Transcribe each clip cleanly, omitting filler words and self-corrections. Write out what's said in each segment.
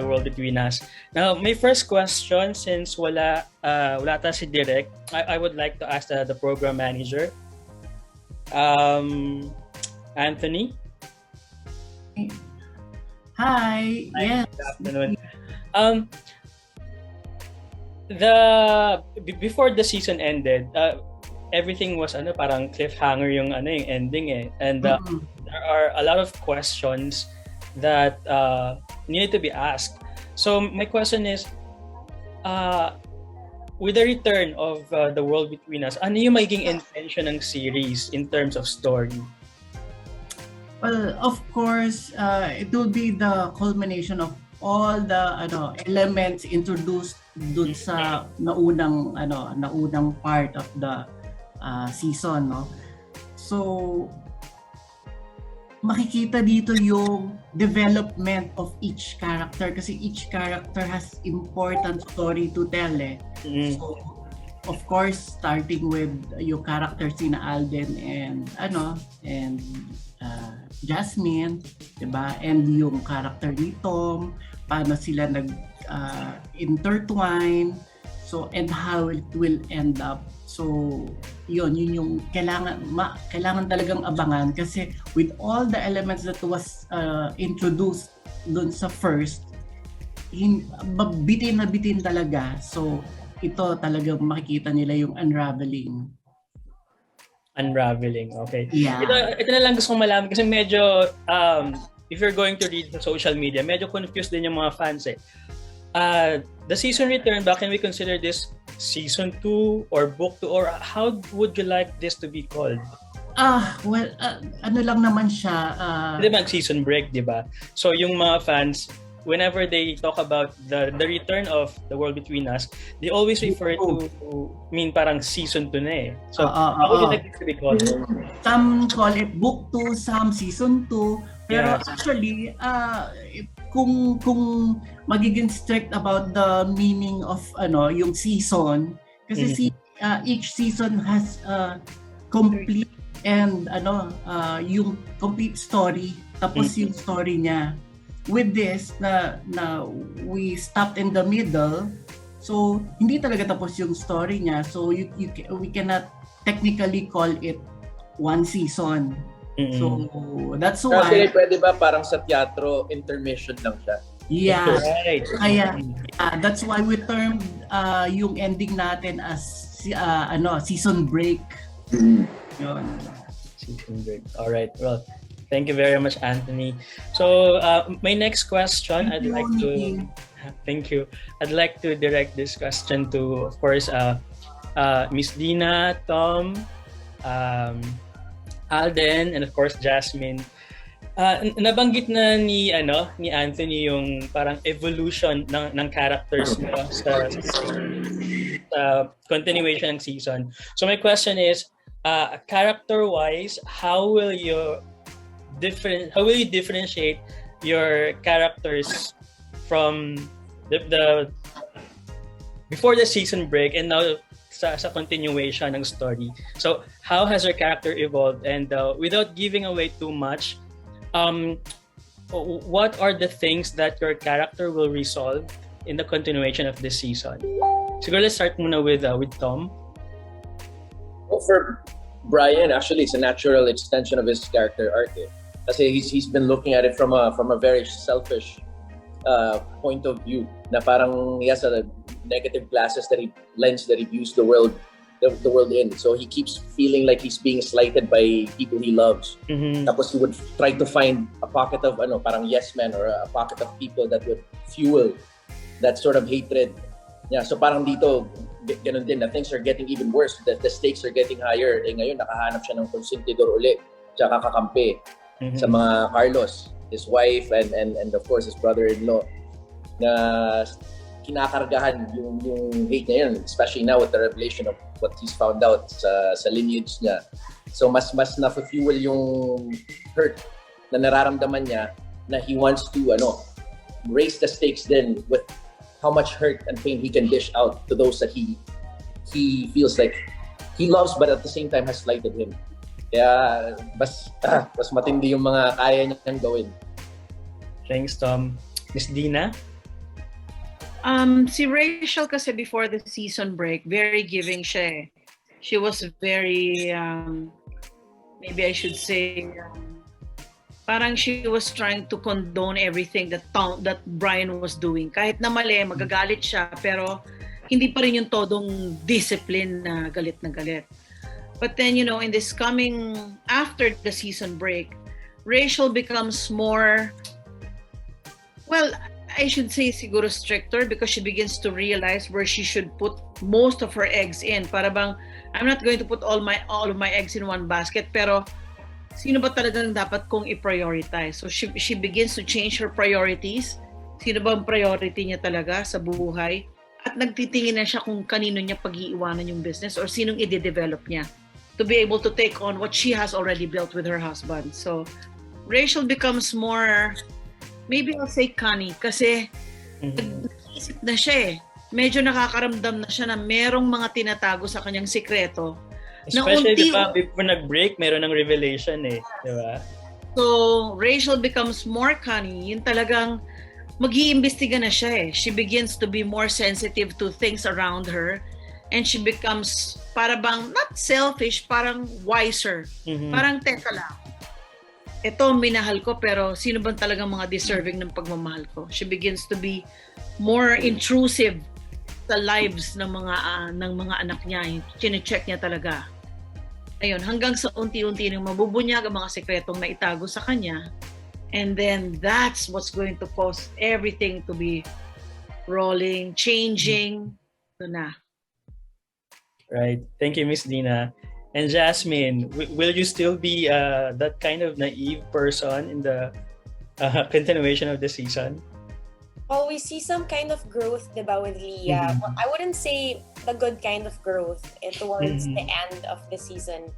The World Between Us. Now, my first question, since wala ta si Direk, I would like to ask the program manager, Anthony. Hi. Yes. Good afternoon. Before the season ended, everything was parang cliffhanger yung ending eh. And there are a lot of questions that needed to be asked. So my question is, with the return of The World Between Us, ano yung magiging intention ng series in terms of story? Well, of course, it will be the culmination of all the elements introduced dun sa naunang part of the season, no? So makikita dito yung development of each character kasi each character has important story to tell eh. So of course, starting with yung characters ni Alden and Jasmine, diba? And yung character ni Tom, paano sila intertwine, so and how it will end up. So yun yung kailangan talagang abangan kasi with all the elements that was introduced dun sa first, bitin na bitin talaga. So ito talagang makikita nila yung unraveling, okay. Yeah. Ito na lang gusto kong malaman kasi medyo if you're going to read the social media, medyo confused din yung mga fans eh. The season return, can we consider this season 2 or book 2, or how would you like this to be called? Ano lang naman siya. Hindi mag-season break, di ba? So yung mga fans, whenever they talk about the return of The World Between Us, they always refer to parang season 2 na eh. So how would you like this to be called? Some call it book 2, some season 2. Pero actually, kung magiging strict about the meaning of yung season, kasi each season has complete and yung complete story, tapos yung story niya. With this na we stopped in the middle, so hindi talaga tapos yung story niya, so we cannot technically call it one season. So that's why kasi pwede ba parang sa teatro intermission lang siya? Yeah. Right. Kaya that's why we termed yung ending natin as season break. Yun. Season break. All right. Well, thank you very much, Anthony. So my next question, Thank you. I'd like to direct this question to, of course, Miss Dina, Tom, Alden, and of course Jasmine. Nabanggit na ni Anthony yung parang evolution ng characters sa continuation ng season. So my question is, character-wise, how will you differentiate your characters from the before the season break and now sa continuation ng story? So how has your character evolved, and without giving away too much, what are the things that your character will resolve in the continuation of this season? Siguro let's start muna with Tom. Well, for Brian, actually, it's a natural extension of his character arc. Kasi he's been looking at it from a very selfish point of view. Na parang he has a negative lens that he views the world in. So he keeps feeling like he's being slighted by people he loves. Tapos he would try to find a pocket of parang yes men, or a pocket of people that would fuel that sort of hatred. Yeah, so parang dito ganun din na things are getting even worse. The stakes are getting higher. Ngayon nakahanap siya ng konsentidor uli, tsaka kakampi sa mga Carlos, his wife, and of course his brother-in-law, na kinakargahan yung hate niya yun, especially now with the revelation of what he's found out sa lineage niya. So mas na-fuel yung hurt na nararamdaman niya, na he wants to raise the stakes then with how much hurt and pain he can dish out to those that he feels like he loves but at the same time has slighted him. Kaya mas matindi yung mga kaya niyang gawin. Thanks, Tom. Miss Dina? Si Rachel kasi before the season break, very giving siya eh. She was very, maybe I should say, parang she was trying to condone everything that Brian was doing. Kahit na mali, magagalit siya, pero hindi pa rin yung todong discipline na galit na galit. But then, you know, in this coming, after the season break, Rachel becomes more, well, I should say siguro stricter because she begins to realize where she should put most of her eggs in. Para bang, I'm not going to put all of my eggs in one basket, pero sino ba talagang dapat kong i-prioritize? So she begins to change her priorities. Sino ba ang priority niya talaga sa buhay? At nagtitingin na siya kung kanino niya pag-iiwanan yung business or sinong i-develop niya to be able to take on what she has already built with her husband. So Rachel becomes more, maybe I'll say canny, kasi nag-iisip na siya eh. Medyo nakakaramdam na siya na merong mga tinatago sa kanyang sikreto. Especially, di ba, before nag-break, meron ng revelation eh. Di ba? So, Rachel becomes more canny. Yun talagang mag-iimbestiga na siya eh. She begins to be more sensitive to things around her. And she becomes, para bang, not selfish, parang wiser. Parang, teka lang. Ito, minahal ko, pero sino bang talagang mga deserving ng pagmamahal ko? She begins to be more intrusive sa lives ng mga anak niya. Chine-check niya talaga. Ayun, hanggang sa unti-unti nang mabubunyag ang mga sekretong naitago sa kanya. And then that's what's going to cause everything to be rolling, changing. Ito na. Right. Thank you, Miss Dina. And Jasmine, will you still be that kind of naive person in the continuation of the season? Well, we see some kind of growth, diba, with Leah. Well, I wouldn't say the good kind of growth towards the end of the season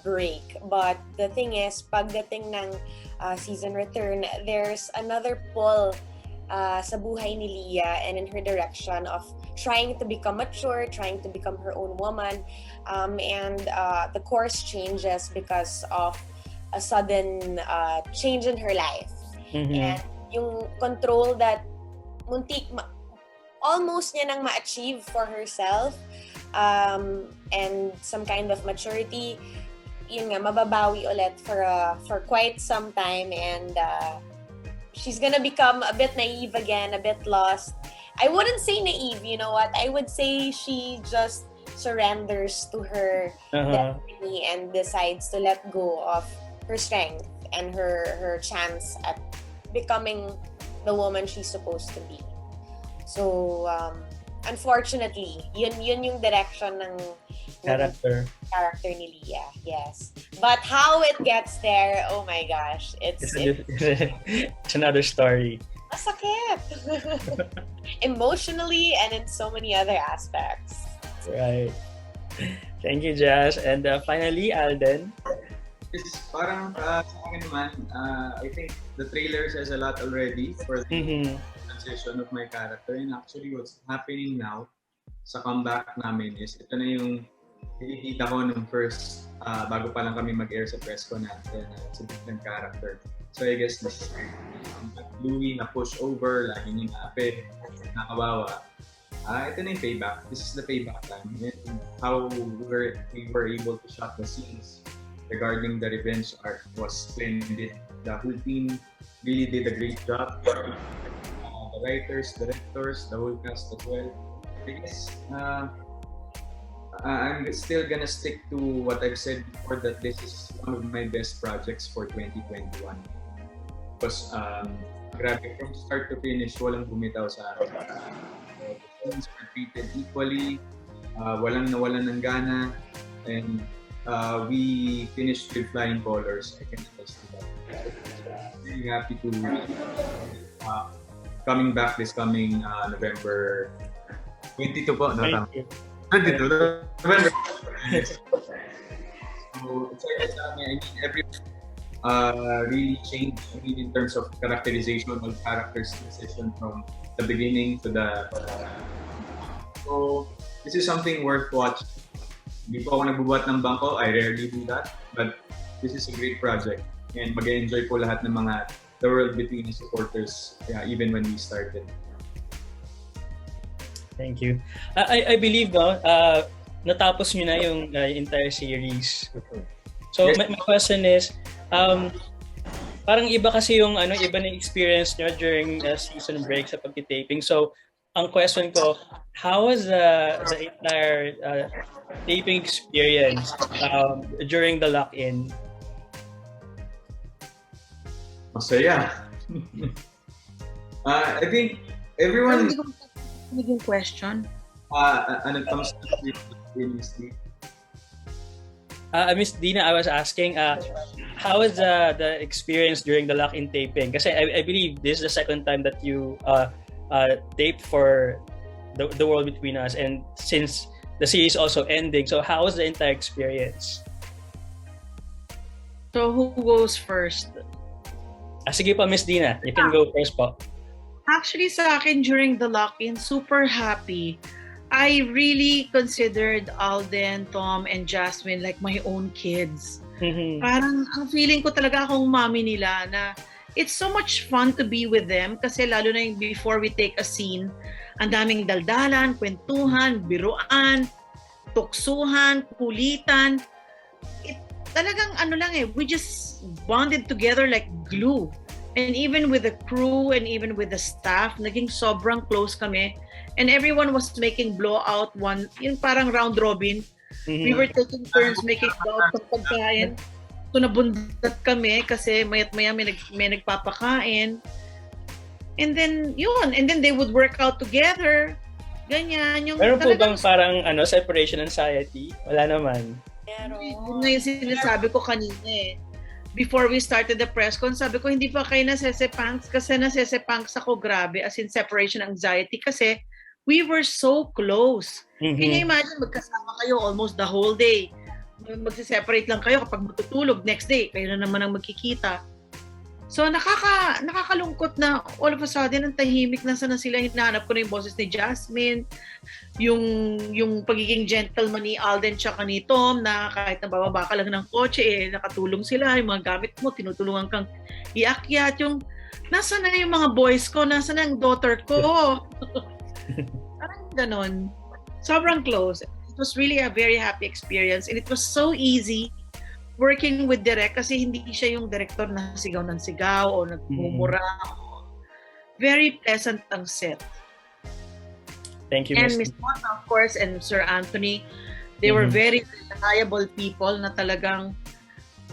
break. But the thing is, pagdating ng season return, there's another pull sa buhay ni Leah and in her direction of trying to become mature, trying to become her own woman. And the course changes because of a sudden change in her life. And yung control that almost niya nang ma-achieve for herself, and some kind of maturity, yun nga, mababawi ulit for quite some time, and she's gonna become a bit naive again, a bit lost. I wouldn't say naive, you know what? I would say she just surrenders to her destiny and decides to let go of her strength and her chance at becoming the woman she's supposed to be. So, unfortunately, yun yung direction ng character ni Leah, yes. But how it gets there, oh my gosh, it's another story. Masakit. Emotionally and in so many other aspects. Right. Thank you, Jazz. And finally, Alden. Parang sa akin naman, I think the trailer says a lot already for the transition of my character. And actually, what's happening now sa comeback namin is ito na yung nakikita ko nung first, bago pa lang kami mag-air sa press ko natin, sa different character. So I guess this is Louie na push over, lagi niya naapit, nakawawa. Ito na yung payback. This is the payback time. And how we were able to shot the scenes regarding the revenge arc was splendid. The whole team really did a great job. The writers, directors, the whole cast as well. I guess I'm still gonna stick to what I've said before, that this is one of my best projects for 2021. Because grabe, from start to finish, walang bumitaw sa akin. The scenes were treated equally, walang nawalan ng gana, and we finished with flying colors. I can attest to that. Really happy to coming back this coming November 22 po. No, 22 November. So it's I mean, every really changed in terms of characterization of characters transition from the beginning to the. So this is something worth watching. Hindi po ako nagbubuhat ng bangko, I rarely do that. But this is a great project. And mag-enjoy po lahat ng mga The World Between the supporters, even when we started. Thank you. I believe natapos nyo na yung entire series. So Yes. my question is, parang iba kasi yung iba na experience nyo during season break sa pagtitaping. So ang question ko, how was the entire taping experience during the lock-in? Masaya. I think everyone Hindi ko question. ano comes to previously. Miss Dina, I was asking, how was the experience during the lock-in taping? Kasi I believe this is the second time that you taped for the World Between Us, and since the series also ending, so how was the entire experience? So who goes first? Sige pa, Miss Dina, you can go first po. Actually, sa akin, during the lock-in, super happy. I really considered Alden, Tom, and Jasmine like my own kids. Mhm. Parang ang feeling ko talaga akong mommy nila na it's so much fun to be with them kasi lalo na yung before we take a scene, ang daming daldalan, kwentuhan, biruan, tuksuhan, kulitan. Talagang we just bonded together like glue. And even with the crew and even with the staff, naging sobrang close kami. And everyone was making blowout one, yung parang round robin. Mhm. We were taking turns making blowout ng pagkain. So nabundat kami kasi mayat-maya may nagpapakain. And then they would work out together. Ganyan. Yung Meron po talagang bang parang separation anxiety? Wala naman. Yun na yung sinasabi ko kanina eh. Before we started the press con, sabi ko hindi pa kayo nasesepangs kasi nasesepangs ako grabe as in separation anxiety kasi we were so close. Mhm. Can you imagine magkasama kayo almost the whole day? Magsiseparate lang kayo kapag matutulog. Next day, kayo na naman ang magkikita. So nakakalungkot na all of a sudden ang tahimik na sana sila. Hinahanap ko na yung boses ni Jasmine, yung pagiging gentleman ni Alden tsaka ni Tom na kahit nabababa ka lang ng kotse nakatulong sila, yung mga gamit mo tinutulungan kang iakyat, yung nasa na yung mga boys ko, nasa na yung daughter ko. Parang ganon. Sobrang close. It was really a very happy experience and it was so easy working with Direk kasi hindi siya yung director na sigaw ng sigaw o nagmumura. Very pleasant ang set. Thank you, And Miss. Miss Mona, of course, and Sir Anthony, they were very reliable people na talagang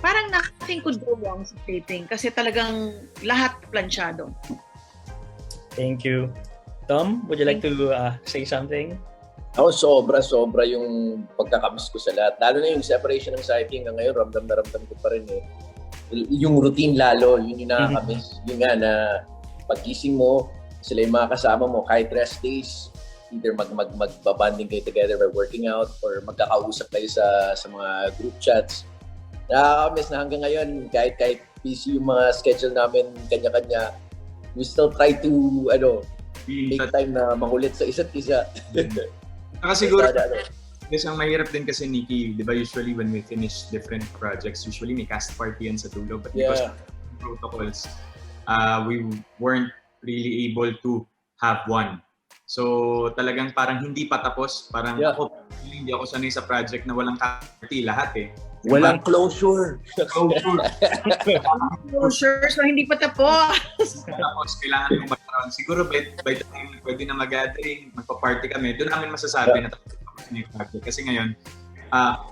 parang nothing could go wrong sa taping kasi talagang lahat planchado. Thank you. Tom, would you like to say something? Ako sobra yung pagkakamiss ko sa lahat. Lalo na yung separation anxiety hanggang ngayon, ramdam na ramdam ko pa rin eh. Yung routine lalo, yun yung nakakamiss. Yun nga na paggising mo, sila yung mga kasama mo, kahit rest days, either magbabanding kayo together by working out or magkakausap kayo sa mga group chats. Nakakamiss na hanggang ngayon, kahit busy yung mga schedule namin kanya-kanya, we still try to make time na makulit sa isa't isa. Saka siguro, yes, ang mahirap din kasi, Nikki, di ba usually when we finish different projects, usually may cast party yan sa tulog. But because of protocols, we weren't really able to have one. So talagang parang hindi pa tapos. Parang ako, hindi ako sanay sa project na walang party lahat eh. Walang closure. Closure, so hindi pa tapos. Tapos kailangan ng background. Siguro by the time pwede na mag-gathering, magpa-party kami, doon namin masasabi na tapos na yung project. Kasi ngayon,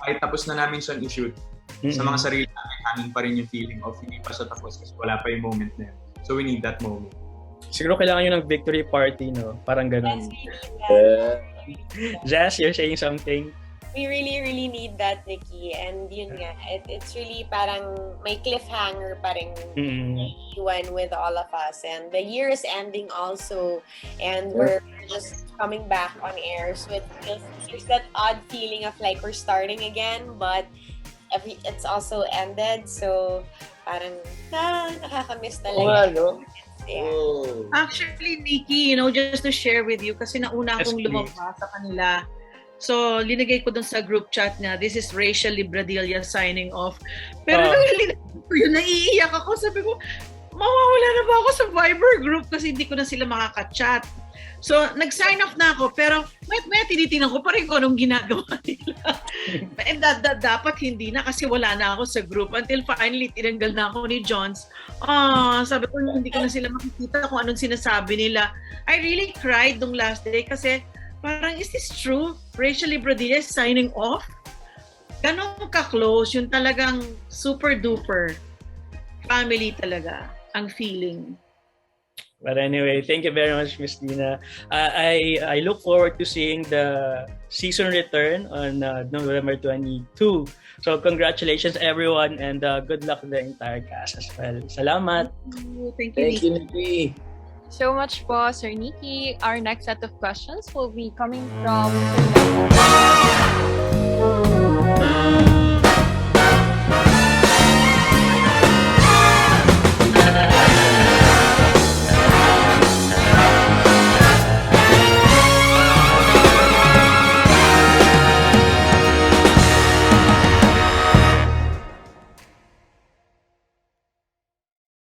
kahit tapos na namin siyang i-shoot, sa mga sarili namin, hangin pa rin yung feeling of hindi pa siya tapos kasi wala pa yung moment na yun. So we need that moment. Siguro kailangan nyo ng victory party, no? Parang ganun. Jazz, you're saying something? We really, really need that, Nikki. And yun nga, it's really parang may cliffhanger pa rin iwan with all of us. And the year is ending also. And we're just coming back on air. So there's that odd feeling of like we're starting again, but it's also ended. So parang nakakamiss talaga. Yeah. Actually, Nikki, just to share with you, kasi nauna akong lumabas sa kanila. So, linagay ko dun sa group chat na, this is Rachel Libradilla signing off. Pero naiiyak ako. Sabi ko, mawawala na ba ako sa Viber group kasi hindi ko na sila makaka-chat. So, nag-sign off na ako, pero may tinitingnan ko pa rin kung anong ginagawa nila. And dapat hindi na kasi wala na ako sa group until finally tinanggal na ako ni Jones. Sabi ko, hindi ko na sila makikita kung anong sinasabi nila. I really cried nung last day kasi parang, is this true? Rachel Librodilla is signing off? Ganun ka-close, yung talagang super duper family talaga ang feeling. But anyway, thank you very much, Miss Dina. I look forward to seeing the season return on November 22. So congratulations everyone and good luck to the entire cast as well. Salamat. Thank you. Thank you, Nikki. So much po, Sir Nikki. Our next set of questions will be coming from